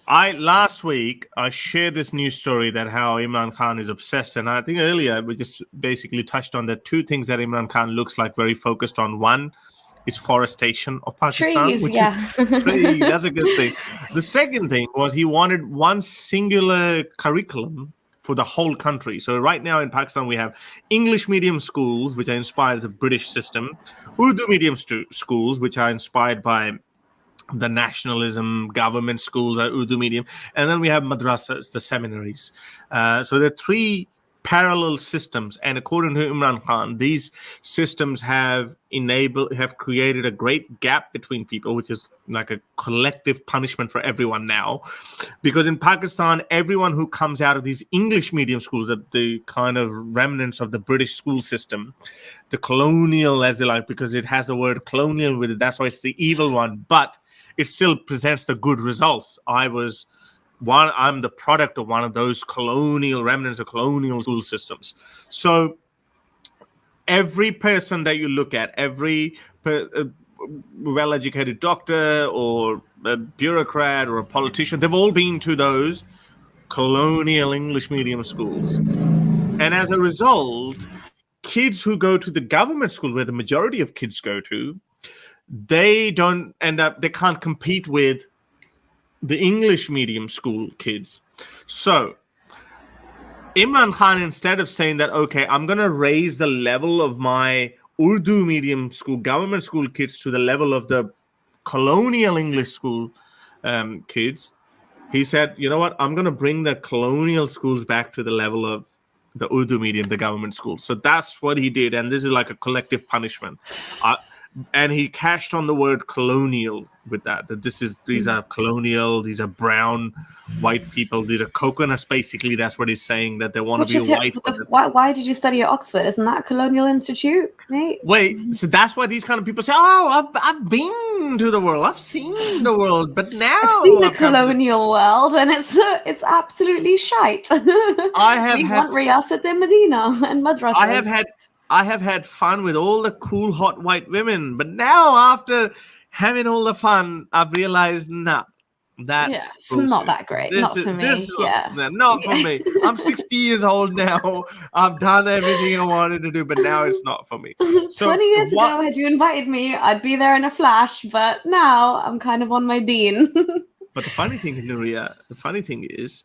Last week I shared this news story that how Imran Khan is obsessed, and I think earlier we just basically touched on the two things that Imran Khan looks like very focused on. One is forestation of Pakistan, Trees, which yeah. is trees. That's a good thing. The second thing was he wanted one singular curriculum for the whole country. So right now in Pakistan we have English medium schools, which are inspired by the British system, Urdu medium schools, which are inspired by the nationalism, government schools are Urdu medium, and then we have madrasas, the seminaries. So there are three parallel systems, and according to Imran Khan, these systems have created a great gap between people, which is like a collective punishment for everyone now. Because in Pakistan, everyone who comes out of these English medium schools, the kind of remnants of the British school system, the colonial, as they like, because it has the word colonial with it, that's why it's the evil one, but it still presents the good results. I'm the product of one of those colonial remnants of colonial school systems. So every person that you look at, every well-educated doctor or a bureaucrat or a politician, they've all been to those colonial English medium schools. And as a result, kids who go to the government school, where the majority of kids go to, they can't compete with the English medium school kids. So Imran Khan, instead of saying that, okay, I'm going to raise the level of my Urdu medium school, government school kids to the level of the colonial English school kids, he said, you know what, I'm going to bring the colonial schools back to the level of the Urdu medium, the government school. So that's what he did. And this is like a collective punishment. And he cashed on the word colonial with that these are colonial, these are brown, white people, these are coconuts, basically. That's what he's saying, that they want to be white. Why did you study at Oxford? Isn't that a colonial institute, mate? Wait, so that's why these kind of people say, oh, I've been to the world, I've seen the world, but now I've seen the colonial world, and it's absolutely shite. We want Riyasat al-Medina and madrasas. I have had fun with all the cool, hot white women, but now after having all the fun, I've realized, that's not that great. Not for me. Not for me. I'm 60 years old now. I've done everything I wanted to do, but now it's not for me. So 20 years ago, had you invited me, I'd be there in a flash, but now I'm kind of on my bean. But the funny thing, Nuria, is,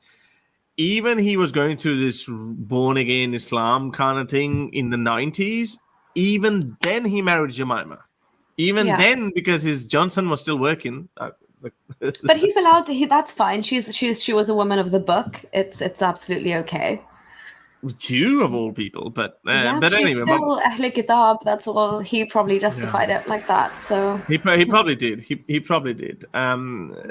even he was going through this born-again Islam kind of thing in the 90s, even then he married Jemima. Then, because his Johnson was still working. But he's allowed to. That's fine. She was a woman of the book. It's absolutely okay. Jew of all people, but she's anyway, still Ahl Kitab. That's all. He probably justified it like that. So he probably did. He probably did.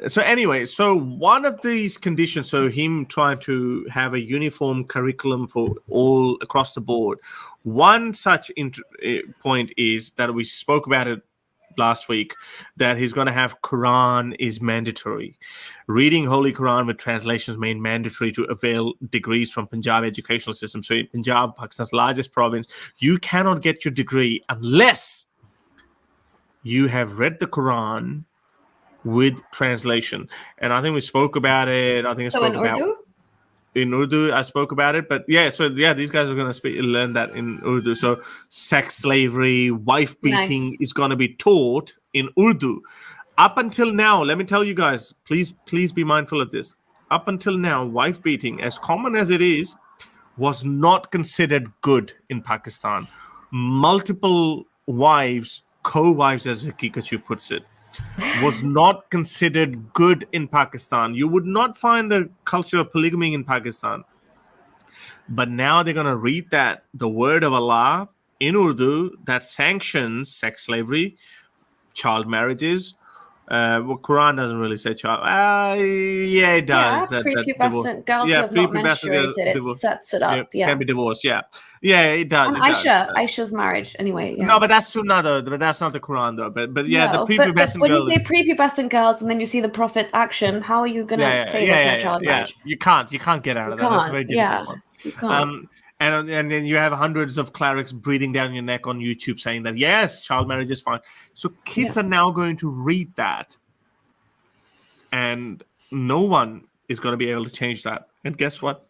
So anyway, so one of these conditions, so him trying to have a uniform curriculum for all across the board. One such point is that we spoke about it last week, that he's going to have Quran is mandatory. Reading Holy Quran with translations made mandatory to avail degrees from Punjab educational system. So in Punjab, Pakistan's largest province, you cannot get your degree unless you have read the Quran with translation. And I think we spoke about it. I think I spoke about Urdu? In Urdu, I spoke about it, but these guys are going to learn that in Urdu. So sex slavery, wife beating is going to be taught in Urdu. Up until now, let me tell you guys, please be mindful of this. Up until now, wife beating, as common as it is, was not considered good in Pakistan. Multiple wives, co-wives, as Hakikachu puts it, was not considered good in Pakistan. You would not find the culture of polygamy in Pakistan. But now they're going to read the word of Allah in Urdu that sanctions sex slavery, child marriages. Quran doesn't really say child. It does. Prepubescent girls who have not menstruated, it sets it up. Can be divorced. It does. And Aisha's marriage, anyway. Yeah. No, but that's another. But that's not the Quran, though. But the prepubescent but when you say prepubescent girls and then you see the Prophet's action, how are you going to say that's not child marriage? You can't get out of that. That's a very difficult one. You can't. And then you have hundreds of clerics breathing down your neck on YouTube saying that, yes, child marriage is fine. So kids are now going to read that. And no one is going to be able to change that. And guess what?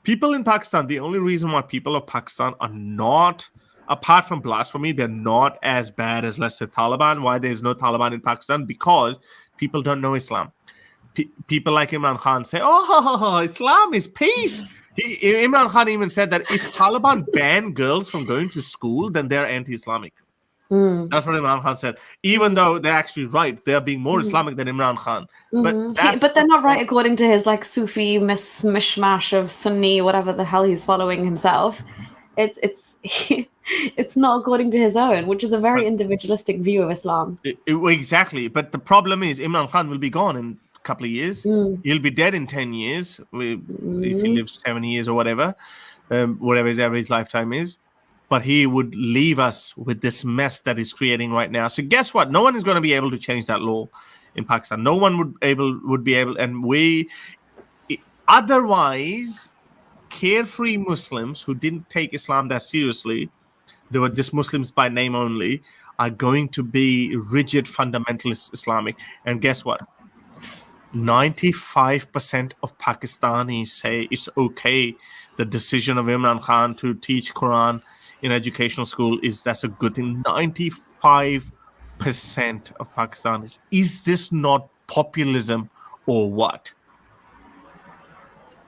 People in Pakistan, the only reason why people of Pakistan are not, apart from blasphemy, they're not as bad as, let's say, Taliban. Why there's no Taliban in Pakistan? Because people don't know Islam. People like Imran Khan say, oh, Islam is peace. Imran Khan even said that if Taliban ban girls from going to school, then they're anti-Islamic. That's what Imran Khan said. Even though they're actually right, they're being more Islamic than Imran Khan. But they're not right according to his like Sufi mishmash of Sunni, whatever the hell he's following himself. It's not according to his own, which is a very individualistic view of Islam. Exactly. But the problem is Imran Khan will be gone in a couple of years. He'll be dead in 10 years if he lives 7 years or whatever his average lifetime is. But he would leave us with this mess that he's creating right now. So guess what? No one is going to be able to change that law in Pakistan. No one would be able, and otherwise, carefree Muslims who didn't take Islam that seriously, they were just Muslims by name only, are going to be rigid fundamentalist Islamic. And guess what? 95% of Pakistanis say it's okay. The decision of Imran Khan to teach Quran in educational school that's a good thing. 95% of Pakistanis. Is this not populism or what?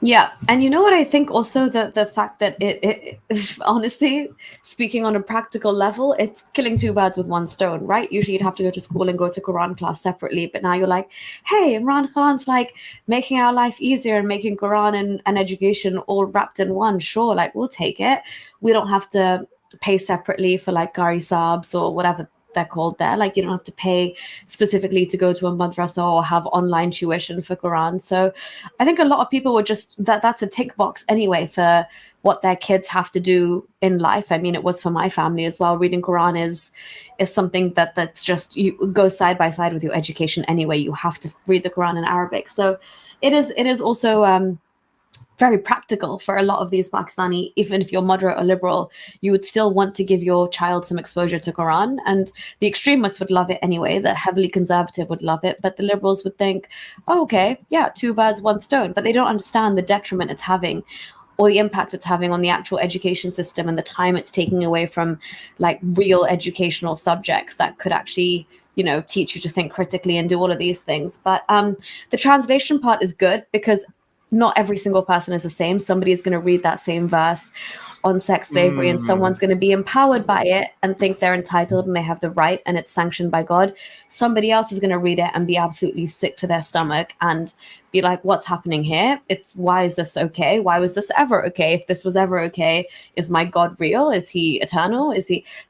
Yeah, and you know what I think also, the fact that it honestly, speaking on a practical level, it's killing two birds with one stone, right? Usually you'd have to go to school and go to Quran class separately, but now you're like, hey, Imran Khan's like making our life easier and making Quran and education all wrapped in one. Sure, like we'll take it. We don't have to pay separately for like Qari Sabs or whatever they're called there. Like you don't have to pay specifically to go to a madrasa or have online tuition for Quran. So I think a lot of people were just that's a tick box anyway for what their kids have to do in life. I mean, it was for my family as well. Reading Quran is something that's just, you go side by side with your education anyway. You have to read the Quran in Arabic. So it is also very practical for a lot of these Pakistani. Even if you're moderate or liberal, you would still want to give your child some exposure to Quran. And the extremists would love it anyway. The heavily conservative would love it. But the liberals would think, oh, okay, yeah, two birds, one stone. But they don't understand the detriment it's having or the impact it's having on the actual education system and the time it's taking away from like real educational subjects that could actually, teach you to think critically and do all of these things. But the translation part is good because not every single person is the same. Somebody is going to read that same verse on sex slavery and someone's going to be empowered by it and think they're entitled and they have the right and it's sanctioned by God. Somebody else is going to read it and be absolutely sick to their stomach and be like, what's happening here? Why is this okay? Why was this ever okay? If this was ever okay, is my God real? Is he eternal?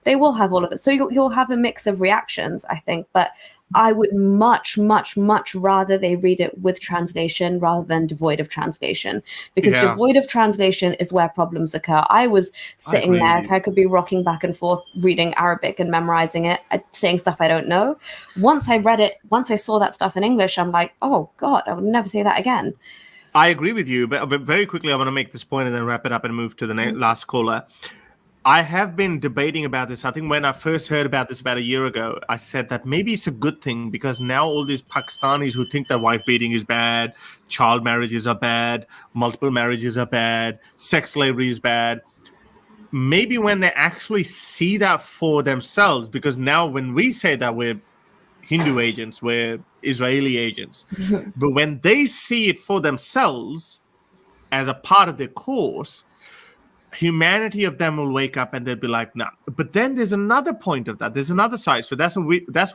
They will have all of it. So you'll have a mix of reactions, I think, but I would much, much, much rather they read it with translation rather than devoid of translation, because devoid of translation is where problems occur. I was sitting there, I could be rocking back and forth, reading Arabic and memorizing it, saying stuff I don't know. Once I read it, once I saw that stuff in English, I'm like, oh God, I would never say that again. I agree with you, but very quickly, I want to make this point and then wrap it up and move to the last caller. I have been debating about this. I think when I first heard about this about a year ago, I said that maybe it's a good thing because now all these Pakistanis who think that wife beating is bad, child marriages are bad, multiple marriages are bad, sex slavery is bad. Maybe when they actually see that for themselves, because now when we say that we're Hindu agents, we're Israeli agents, but when they see it for themselves as a part of their course, humanity of them will wake up and they'll be like, nah. But then there's another point of that. There's another side. So that's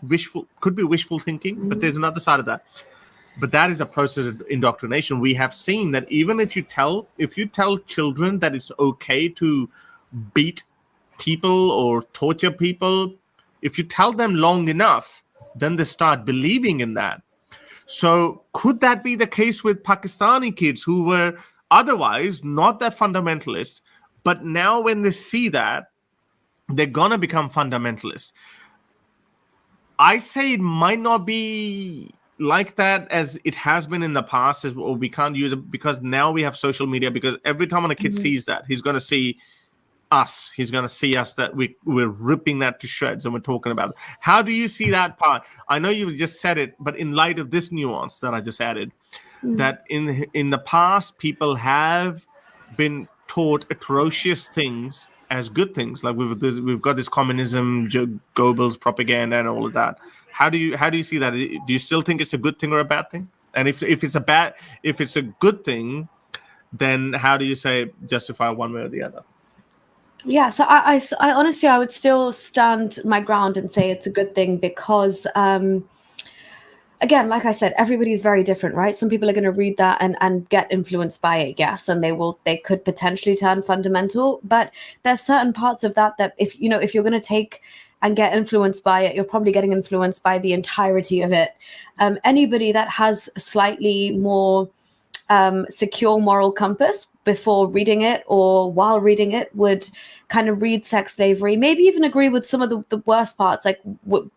wishful, could be wishful thinking, but there's another side of that. But that is a process of indoctrination. We have seen that even if you tell children that it's okay to beat people or torture people, if you tell them long enough, then they start believing in that. So could that be the case with Pakistani kids who were otherwise not that fundamentalist, but now when they see that, they're going to become fundamentalist? I say it might not be like that as it has been in the past, or we can't use it because now we have social media, because every time when a kid sees that, he's going to see us. He's going to see us that we're ripping that to shreds and we're talking about it. How do you see that part? I know you just said it, but in light of this nuance that I just added, that in the past people have been taught atrocious things as good things. Like we've got this communism, Goebbels propaganda, and all of that. How do you see that? Do you still think it's a good thing or a bad thing? And if it's a good thing, then how do you say justify one way or the other? Yeah, so I honestly, I would still stand my ground and say it's a good thing because, again, like I said, everybody's very different, right? Some people are going to read that and get influenced by it, yes, and they could potentially turn fundamental. But there's certain parts of that if you're going to take and get influenced by it, you're probably getting influenced by the entirety of it. Anybody that has a slightly more secure moral compass before reading it or while reading it would kind of read sex slavery, maybe even agree with some of the worst parts, like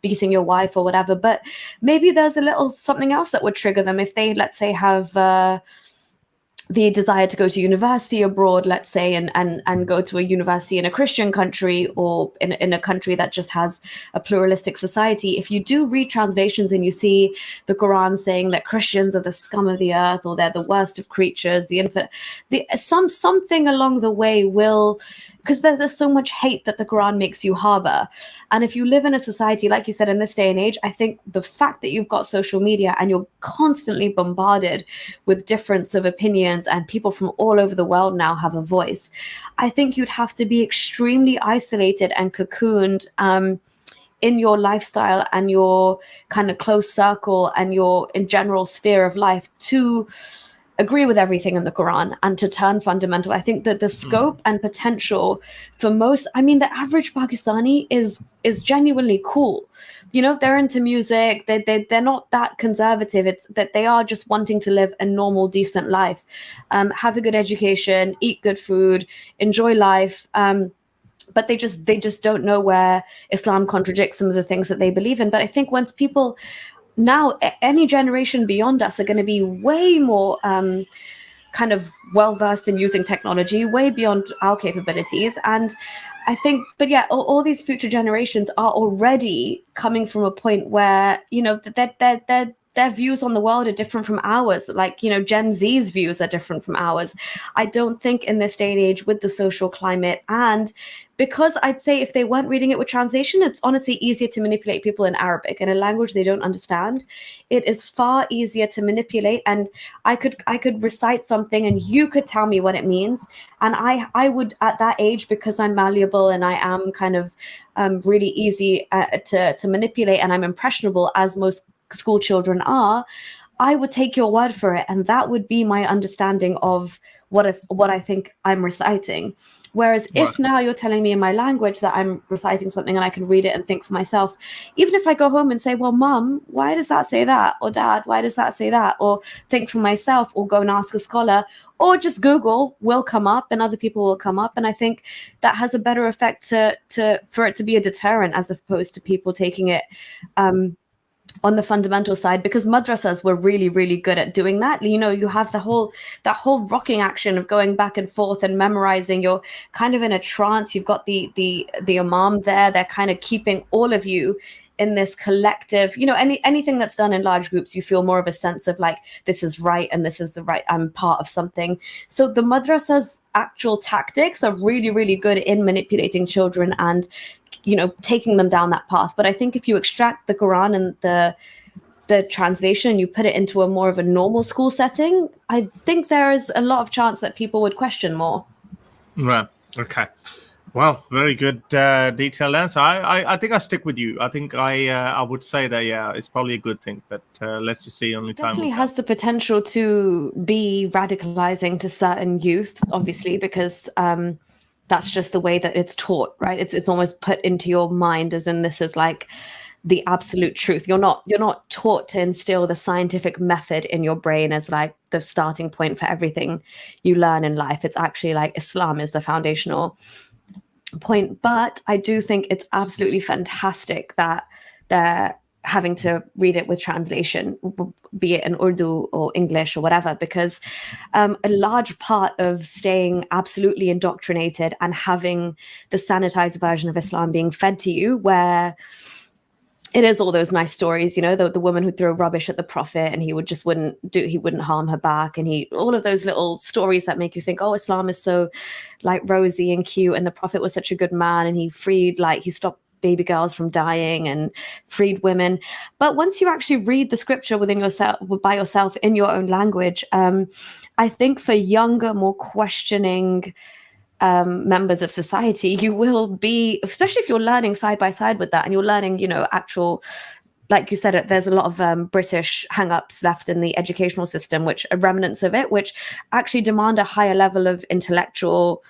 beating your wife or whatever, but maybe there's a little something else that would trigger them if they, let's say, have the desire to go to university abroad, let's say, and go to a university in a Christian country or in a country that just has a pluralistic society. If you do read translations and you see the Quran saying that Christians are the scum of the earth or they're the worst of creatures, something along the way will, because there's so much hate that the Quran makes you harbor. And if you live in a society, like you said, in this day and age, I think the fact that you've got social media and you're constantly bombarded with difference of opinions and people from all over the world now have a voice, I think you'd have to be extremely isolated and cocooned in your lifestyle and your kind of close circle and your in general sphere of life to agree with everything in the Quran and to turn fundamental. I think that the scope and potential for most, I mean, the average Pakistani is genuinely cool. They're into music. They're not that conservative. It's that they are just wanting to live a normal, decent life, have a good education, eat good food, enjoy life. But they just don't know where Islam contradicts some of the things that they believe in. But I think once people now, any generation beyond us are going to be way more kind of well-versed in using technology, way beyond our capabilities. And I think, but yeah, all these future generations are already coming from a point where, their views on the world are different from ours. Like, Gen Z's views are different from ours. I don't think in this day and age with the social climate, and because I'd say if they weren't reading it with translation, it's honestly easier to manipulate people in Arabic, in a language they don't understand. It is far easier to manipulate. And I could recite something and you could tell me what it means. And I would, at that age, because I'm malleable and I am kind of really easy to manipulate and I'm impressionable, as most school children are, I would take your word for it, and that would be my understanding of what I think I'm reciting. Whereas if now you're telling me in my language that I'm reciting something and I can read it and think for myself, even if I go home and say, well, Mum, why does that say that? Or Dad, why does that say that? Or think for myself, or go and ask a scholar, or just Google will come up and other people will come up. And I think that has a better effect for it to be a deterrent, as opposed to people taking it on the fundamental side, because madrasas were really, really good at doing that. You have that whole rocking action of going back and forth and memorizing. You're kind of in a trance. You've got the imam there. They're kind of keeping all of you in this collective, anything that's done in large groups, you feel more of a sense of like, this is right and this is the right, I'm part of something. So the madrasa's actual tactics are really, really good in manipulating children and taking them down that path. But I think if you extract the Quran and the translation, you put it into a more of a normal school setting, I think there is a lot of chance that people would question more. Right. Okay. Well, very good detailed answer. I think I'll stick with you. I think I would say that, yeah, it's probably a good thing, but let's just see. Only time definitely will tell. Has the potential to be radicalizing to certain youth, obviously, because that's just the way that it's taught, right? It's almost put into your mind as in this is like the absolute truth. You're not taught to instill the scientific method in your brain as like the starting point for everything you learn in life. It's actually like Islam is the foundational point. But I do think it's absolutely fantastic that having to read it with translation, be it in Urdu or English or whatever, because a large part of staying absolutely indoctrinated and having the sanitized version of Islam being fed to you, where it is all those nice stories, the woman who threw rubbish at the prophet and he wouldn't harm her back, and all of those little stories that make you think, oh, Islam is so like rosy and cute, and the prophet was such a good man, and he stopped baby girls from dying and freed women. But once you actually read the scripture by yourself in your own language, I think for younger, more questioning members of society, you will be, especially if you're learning side by side with that, and you're learning, actual, like you said, there's a lot of British hang-ups left in the educational system, which are remnants of it, which actually demand a higher level of intellectual,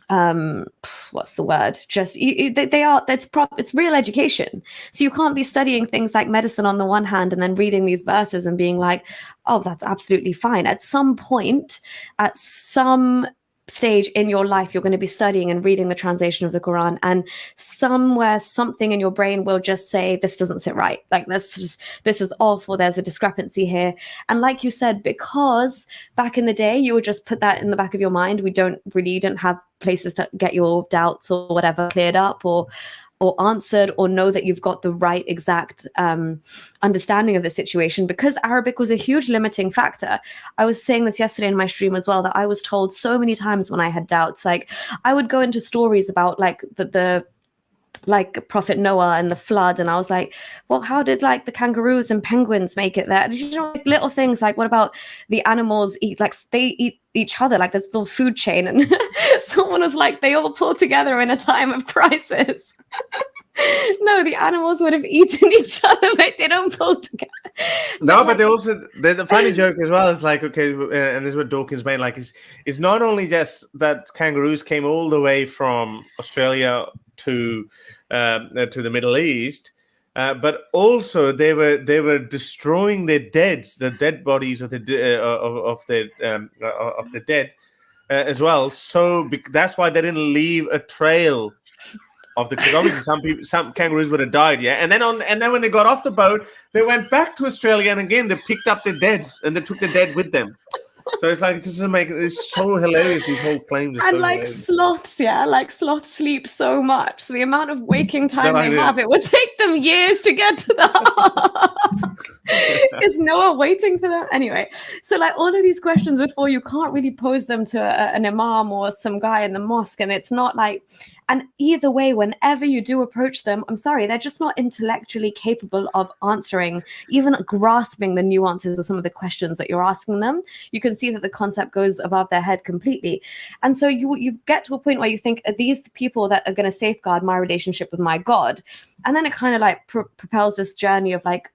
what's the word? Just it's real education. So you can't be studying things like medicine on the one hand and then reading these verses and being like, oh, that's absolutely fine. At some point, at some stage in your life, you're going to be studying and reading the translation of the Quran, and somewhere something in your brain will just say, this doesn't sit right, like this is awful, there's a discrepancy here. And like you said, because back in the day you would just put that in the back of your mind, you didn't have places to get your doubts or whatever cleared up or answered, or know that you've got the right exact understanding of the situation, because Arabic was a huge limiting factor. I was saying this yesterday in my stream as well, that I was told so many times when I had doubts, like I would go into stories about like the like Prophet Noah and the flood, and I was like, well, how did like the kangaroos and penguins make it there? Like little things like, what about the animals they eat each other, like there's still food chain, and someone was like, they all pull together in a time of crisis. No, the animals would have eaten each other, but they don't pull together. But there's a funny joke as well. It's like, okay, and this is what Dawkins made, like it's not only just that kangaroos came all the way from Australia to the Middle East, but also they were destroying their the dead bodies of the dead as well. So that's why they didn't leave a trail because obviously some kangaroos would have died, yeah. And then when they got off the boat, they went back to Australia, and again they picked up their dead and they took the dead with them. So it's like, it's so hilarious. These whole claims are and so like hilarious. sloths, like sloths sleep so much, so the amount of waking time they have, it would take them years to get to the Is Noah waiting for them? Anyway, so like all of these questions before, you can't really pose them to an imam or some guy in the mosque, and it's not like, and either way, whenever you do approach them, I'm sorry, they're just not intellectually capable of answering, even grasping the nuances of some of the questions that you're asking them. You can see that the concept goes above their head completely. And so you get to a point where you think, are these the people that are going to safeguard my relationship with my God? And then it kind of like propels this journey of like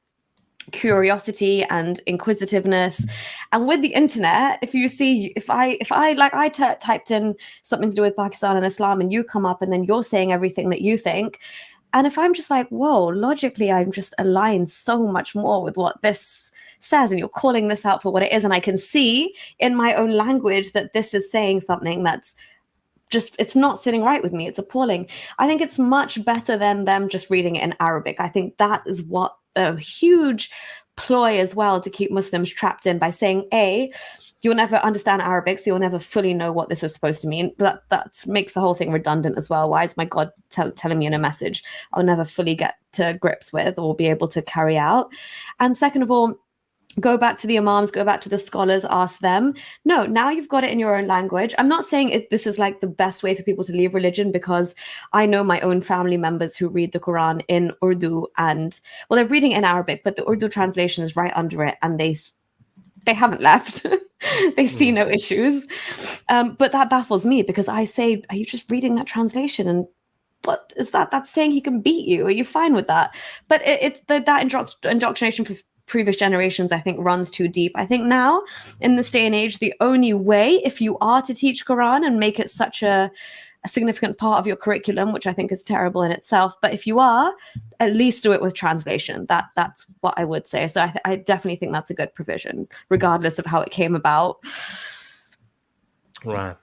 curiosity and inquisitiveness. And with the internet, if you see, if I typed in something to do with Pakistan and Islam, and you come up and then you're saying everything that you think, and if I'm just like, whoa, logically I'm just aligned so much more with what this says, and you're calling this out for what it is, and I can see in my own language that this is saying something that's just, it's not sitting right with me, it's appalling. I think it's much better than them just reading it in Arabic. I think that is what a huge ploy as well to keep Muslims trapped in, by saying, A, you'll never understand Arabic, so you'll never fully know what this is supposed to mean. But that makes the whole thing redundant as well. Why is my God telling me in a message I'll never fully get to grips with or be able to carry out? And second of all, go back to the imams, go back to the scholars, ask them. No, now you've got it in your own language. I'm not saying this is like the best way for people to leave religion, because I know my own family members who read the Quran in Urdu, and well, they're reading in Arabic, but the Urdu translation is right under it, and they haven't left. They see no issues. But that baffles me, because I say, are you just reading that translation? And what is that? That's saying he can beat you. Are you fine with that? But that indoctrination for previous generations, I think, runs too deep. I think now, in this day and age, the only way, if you are to teach Quran and make it such a significant part of your curriculum, which I think is terrible in itself, but if you are, at least do it with translation. That's what I would say. So I definitely think that's a good provision, regardless of how it came about. Right.